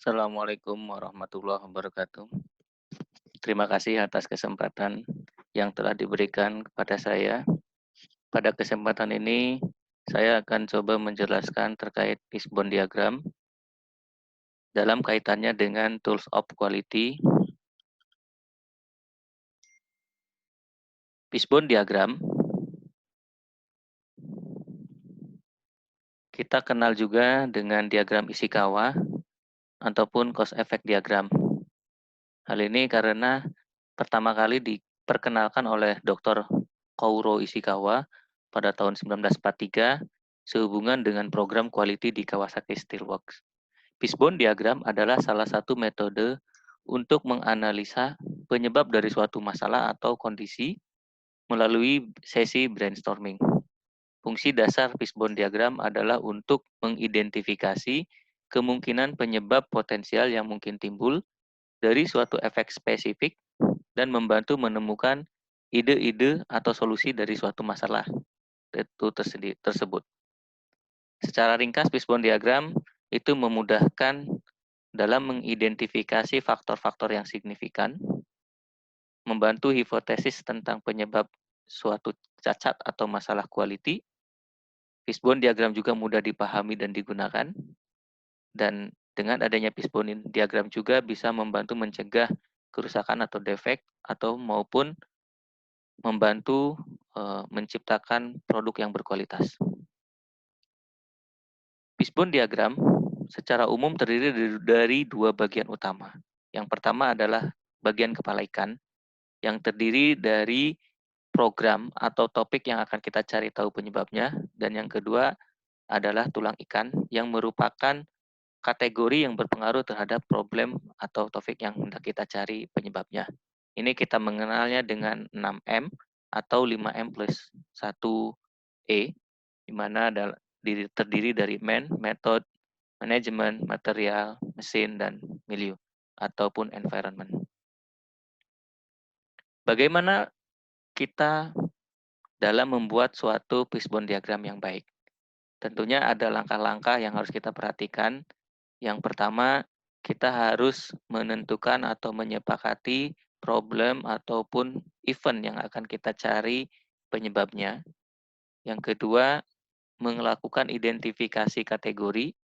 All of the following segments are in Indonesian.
Assalamualaikum warahmatullahi wabarakatuh. Terima kasih atas kesempatan yang telah diberikan kepada saya. Pada kesempatan ini, saya akan coba menjelaskan terkait fishbone diagram dalam kaitannya dengan tools of quality. Fishbone diagram kita kenal juga dengan diagram Ishikawa ataupun cause effect diagram. Hal ini karena pertama kali diperkenalkan oleh Dr. Kouro Ishikawa pada tahun 1943 sehubungan dengan program quality di Kawasaki Steelworks. Fishbone diagram adalah salah satu metode untuk menganalisa penyebab dari suatu masalah atau kondisi melalui sesi brainstorming. Fungsi dasar fishbone diagram adalah untuk mengidentifikasi kemungkinan penyebab potensial yang mungkin timbul dari suatu efek spesifik dan membantu menemukan ide-ide atau solusi dari suatu masalah tersebut. Secara ringkas, fishbone diagram itu memudahkan dalam mengidentifikasi faktor-faktor yang signifikan, membantu hipotesis tentang penyebab suatu cacat atau masalah quality. Fishbone diagram juga mudah dipahami dan digunakan, dan dengan adanya fishbone diagram juga bisa membantu mencegah kerusakan atau defek atau maupun membantu menciptakan produk yang berkualitas. Fishbone diagram secara umum terdiri dari dua bagian utama. Yang pertama adalah bagian kepala ikan yang terdiri dari program atau topik yang akan kita cari tahu penyebabnya, dan yang kedua adalah tulang ikan yang merupakan kategori yang berpengaruh terhadap problem atau topik yang hendak kita cari penyebabnya. Ini kita mengenalnya dengan 6M atau 5M plus 1E, di mana terdiri dari man, method, manajemen, material, mesin, dan milieu ataupun environment. Bagaimana kita dalam membuat suatu fishbone diagram yang baik? Tentunya ada langkah-langkah yang harus kita perhatikan. Yang pertama, kita harus menentukan atau menyepakati problem ataupun event yang akan kita cari penyebabnya. Yang kedua, melakukan identifikasi kategori,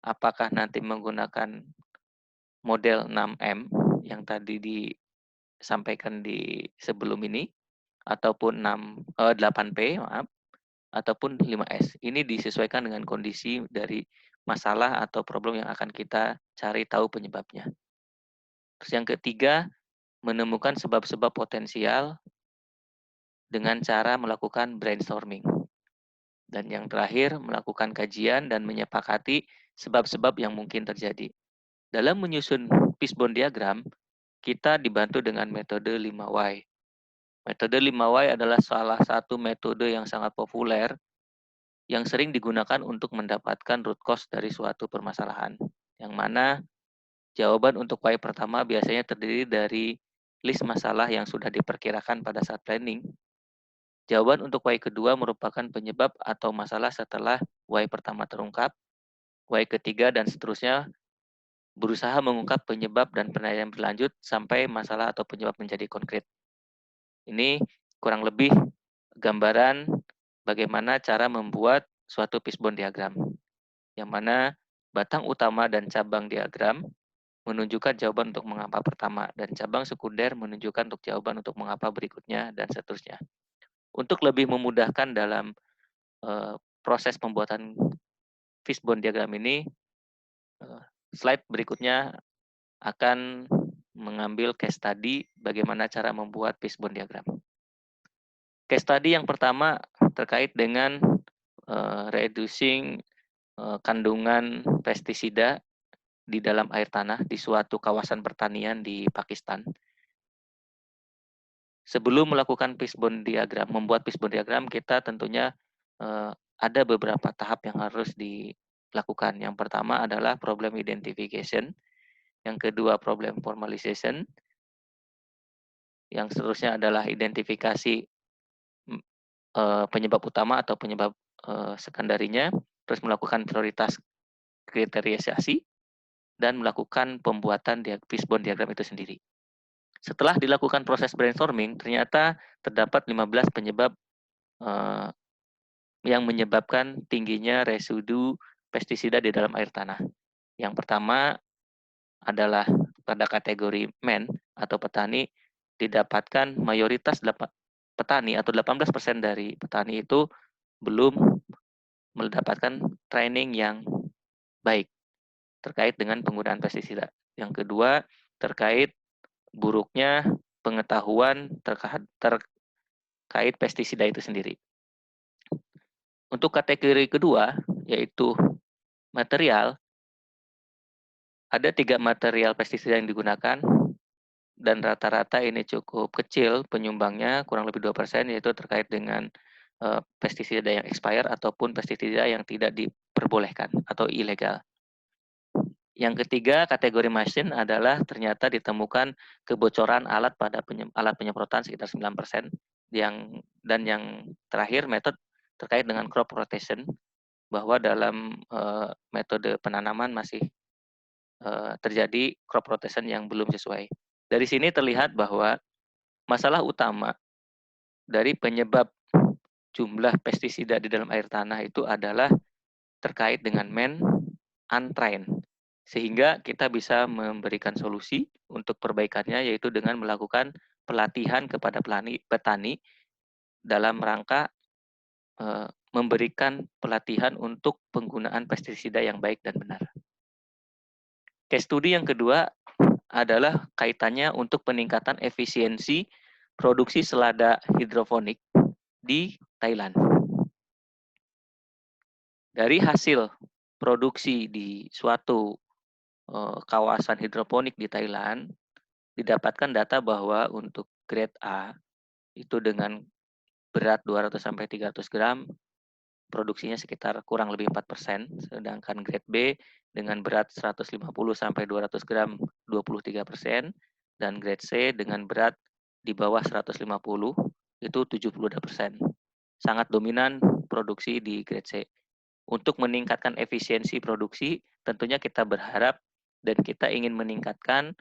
apakah nanti menggunakan model 6M yang tadi disampaikan di sebelum ini, ataupun 8P, maaf, ataupun 5S. Ini disesuaikan dengan kondisi dari masalah atau problem yang akan kita cari tahu penyebabnya. Terus yang ketiga, menemukan sebab-sebab potensial dengan cara melakukan brainstorming. Dan yang terakhir, melakukan kajian dan menyepakati sebab-sebab yang mungkin terjadi. Dalam menyusun fishbone diagram, kita dibantu dengan metode 5Y. Metode 5Y adalah salah satu metode yang sangat populer yang sering digunakan untuk mendapatkan root cause dari suatu permasalahan. Yang mana jawaban untuk Y pertama biasanya terdiri dari list masalah yang sudah diperkirakan pada saat planning. Jawaban untuk Y kedua merupakan penyebab atau masalah setelah Y pertama terungkap. Y ketiga dan seterusnya berusaha mengungkap penyebab dan penilaian berlanjut sampai masalah atau penyebab menjadi konkret. Ini kurang lebih gambaran bagaimana cara membuat suatu fishbone diagram, yang mana batang utama dan cabang diagram menunjukkan jawaban untuk mengapa pertama, dan cabang sekunder menunjukkan untuk jawaban untuk mengapa berikutnya, dan seterusnya. Untuk lebih memudahkan dalam proses pembuatan fishbone diagram ini, slide berikutnya akan mengambil case study bagaimana cara membuat fishbone diagram. Case study yang pertama terkait dengan reducing kandungan pestisida di dalam air tanah di suatu kawasan pertanian di Pakistan. Sebelum melakukan fishbone diagram, membuat fishbone diagram, kita tentunya ada beberapa tahap yang harus dilakukan. Yang pertama adalah problem identification, yang kedua problem formalization, yang seterusnya adalah identifikasi penyebab utama atau penyebab sekunderinya, terus melakukan prioritas kriterialisasi, dan melakukan pembuatan fishbone diagram itu sendiri. Setelah dilakukan proses brainstorming, ternyata terdapat 15 penyebab eh, yang menyebabkan tingginya residu pestisida di dalam air tanah. Yang pertama adalah pada kategori men atau petani, didapatkan mayoritas petani atau 18% dari petani itu belum mendapatkan training yang baik terkait dengan penggunaan pestisida. Yang kedua, terkait buruknya pengetahuan terkait pestisida itu sendiri. Untuk kategori kedua, yaitu material, ada 3 material pestisida yang digunakan, dan rata-rata ini cukup kecil penyumbangnya, kurang lebih 2%, yaitu terkait dengan pestisida yang expire ataupun pestisida yang tidak diperbolehkan atau ilegal. Yang ketiga, kategori mesin adalah ternyata ditemukan kebocoran alat pada alat penyemprotan sekitar 9%. Dan yang terakhir, metode terkait dengan crop rotation, bahwa dalam metode penanaman masih terjadi crop rotation yang belum sesuai. Dari sini terlihat bahwa masalah utama dari penyebab jumlah pestisida di dalam air tanah itu adalah terkait dengan untrained. Sehingga kita bisa memberikan solusi untuk perbaikannya, yaitu dengan melakukan pelatihan kepada petani dalam rangka memberikan pelatihan untuk penggunaan pestisida yang baik dan benar. Case study yang kedua adalah kaitannya untuk peningkatan efisiensi produksi selada hidroponik di Thailand. Dari hasil produksi di suatu kawasan hidroponik di Thailand, didapatkan data bahwa untuk grade A itu dengan berat 200 sampai 300 gram, produksinya sekitar kurang lebih 4%, sedangkan grade B dengan berat 150 sampai 200 gram 23%, dan grade C dengan berat di bawah 150 itu 72%. Sangat dominan produksi di grade C. Untuk meningkatkan efisiensi produksi, tentunya kita berharap dan kita ingin meningkatkan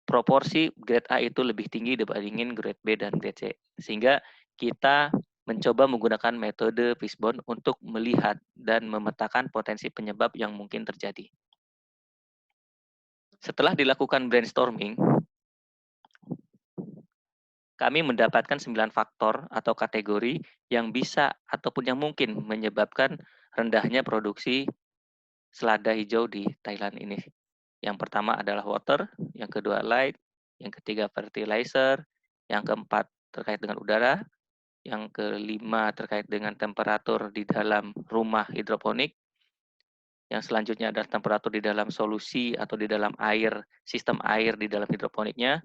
proporsi grade A itu lebih tinggi dibandingin grade B dan grade C. Sehingga kita mencoba menggunakan metode fishbone untuk melihat dan memetakan potensi penyebab yang mungkin terjadi. Setelah dilakukan brainstorming, kami mendapatkan 9 faktor atau kategori yang bisa ataupun yang mungkin menyebabkan rendahnya produksi selada hijau di Thailand ini. Yang pertama adalah water, yang kedua light, yang ketiga fertilizer, yang keempat terkait dengan udara, yang kelima terkait dengan temperatur di dalam rumah hidroponik, yang selanjutnya adalah temperatur di dalam solusi atau di dalam air, sistem air di dalam hidroponiknya,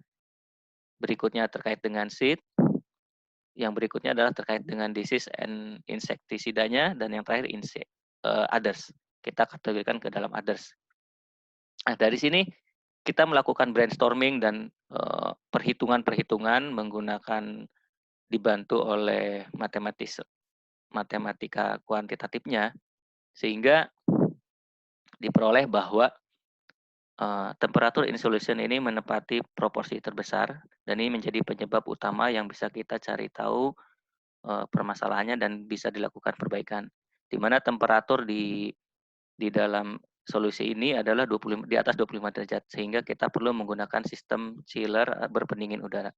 berikutnya terkait dengan seed, yang berikutnya adalah terkait dengan disease and insektisidanya, dan yang terakhir others. Kita kategorikan ke dalam others. Nah, dari sini kita melakukan brainstorming dan perhitungan-perhitungan menggunakan dibantu oleh matematika kuantitatifnya, sehingga diperoleh bahwa temperatur in solution ini menempati proporsi terbesar, dan ini menjadi penyebab utama yang bisa kita cari tahu permasalahannya dan bisa dilakukan perbaikan. Di mana temperatur di dalam solusi ini adalah di atas 25 derajat, sehingga kita perlu menggunakan sistem chiller berpendingin udara.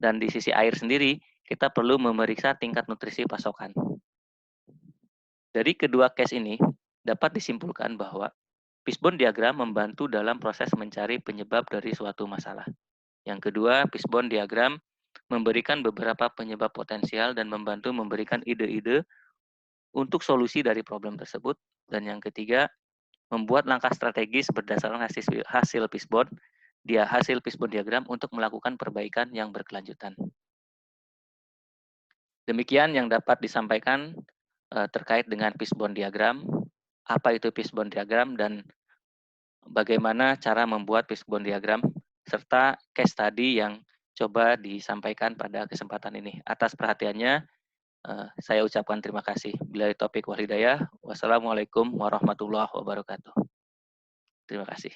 Dan di sisi air sendiri, kita perlu memeriksa tingkat nutrisi pasokan. Dari kedua case ini, dapat disimpulkan bahwa fishbone diagram membantu dalam proses mencari penyebab dari suatu masalah. Yang kedua, fishbone diagram memberikan beberapa penyebab potensial dan membantu memberikan ide-ide untuk solusi dari problem tersebut. Dan yang ketiga, membuat langkah strategis berdasarkan hasil fishbone diagram untuk melakukan perbaikan yang berkelanjutan. Demikian yang dapat disampaikan terkait dengan fishbone diagram, apa itu fishbone diagram, dan bagaimana cara membuat fishbone diagram, serta case study yang coba disampaikan pada kesempatan ini. Atas perhatiannya, saya ucapkan terima kasih. Billahi taufik wal hidayah. Wassalamualaikum warahmatullahi wabarakatuh. Terima kasih.